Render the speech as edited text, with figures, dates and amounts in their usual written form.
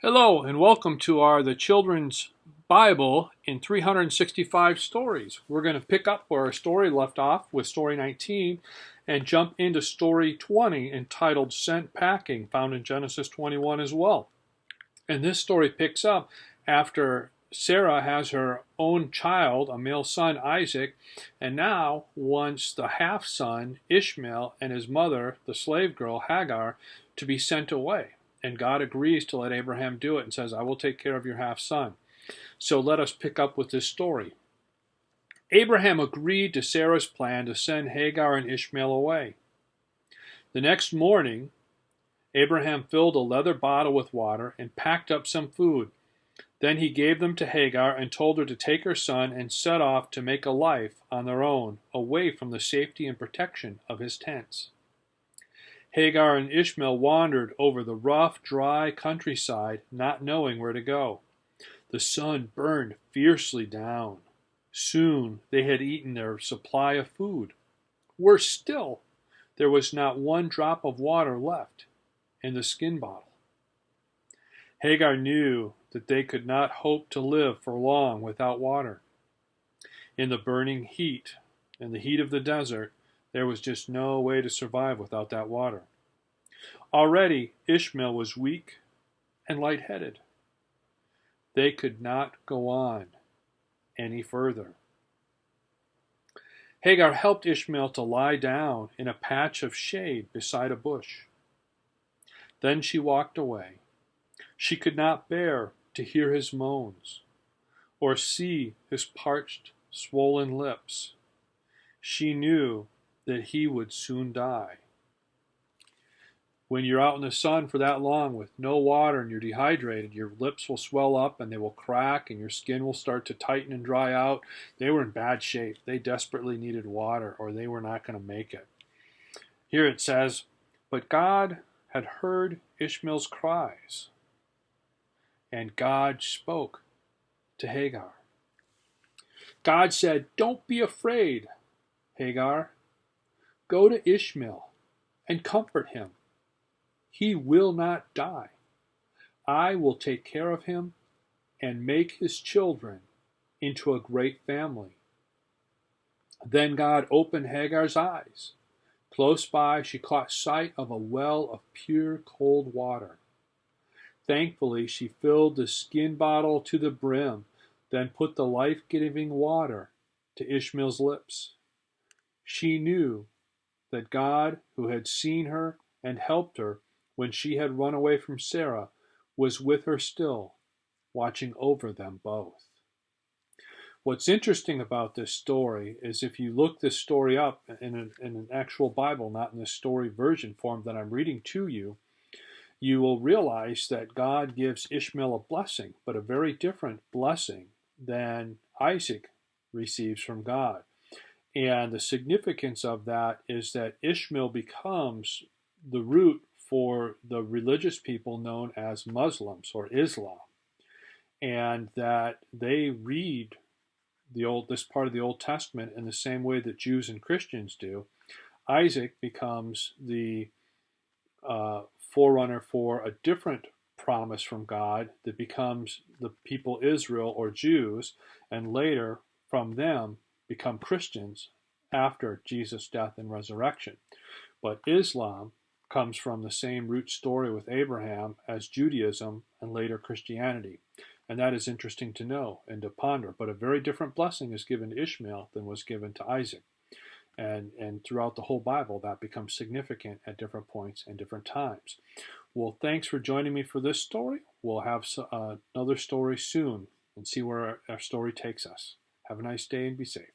Hello and welcome to the Children's Bible in 365 stories. We're going to pick up where our story left off with story 19 and jump into story 20 entitled Sent Packing, found in Genesis 21 as well. And this story picks up after Sarah has her own child, a male son, Isaac, and now wants the half-son, Ishmael, and his mother, the slave girl, Hagar, to be sent away. And God agrees to let Abraham do it and says, I will take care of your half-son. So let us pick up with this story. Abraham agreed to Sarah's plan to send Hagar and Ishmael away. The next morning, Abraham filled a leather bottle with water and packed up some food. Then he gave them to Hagar and told her to take her son and set off to make a life on their own, away from the safety and protection of his tents. Hagar and Ishmael wandered over the rough, dry countryside, not knowing where to go. The sun burned fiercely down. Soon they had eaten their supply of food. Worse still, there was not one drop of water left in the skin bottle. Hagar knew that they could not hope to live for long without water. In the burning heat and the heat of the desert, there was just no way to survive without that water. Already Ishmael was weak and lightheaded. They could not go on any further. Hagar helped Ishmael to lie down in a patch of shade beside a bush. Then she walked away. She could not bear to hear his moans or see his parched, swollen lips. She knew that he would soon die. When you're out in the sun for that long with no water and you're dehydrated, your lips will swell up and they will crack and your skin will start to tighten and dry out. They were in bad shape. They desperately needed water or they were not going to make it. Here it says, but God had heard Ishmael's cries, and God spoke to Hagar. God said, don't be afraid, Hagar. Go to Ishmael and comfort him. He will not die. I will take care of him and make his children into a great family. Then God opened Hagar's eyes. Close by, she caught sight of a well of pure cold water. Thankfully, she filled the skin bottle to the brim, then put the life-giving water to Ishmael's lips. She knew that God, who had seen her and helped her when she had run away from Sarah, was with her still, watching over them both. What's interesting about this story is if you look this story up in an actual Bible, not in the story version form that I'm reading to you, you will realize that God gives Ishmael a blessing, but a very different blessing than Isaac receives from God. And the significance of that is that Ishmael becomes the root for the religious people known as Muslims or Islam, and that they read this part of the Old Testament in the same way that Jews and Christians do. Isaac becomes the forerunner for a different promise from God that becomes the people Israel or Jews, and later from them become Christians after Jesus' death and resurrection. But Islam comes from the same root story with Abraham as Judaism and later Christianity. And that is interesting to know and to ponder. But a very different blessing is given to Ishmael than was given to Isaac. And throughout the whole Bible, that becomes significant at different points and different times. Well, thanks for joining me for this story. We'll have another story soon and see where our story takes us. Have a nice day and be safe.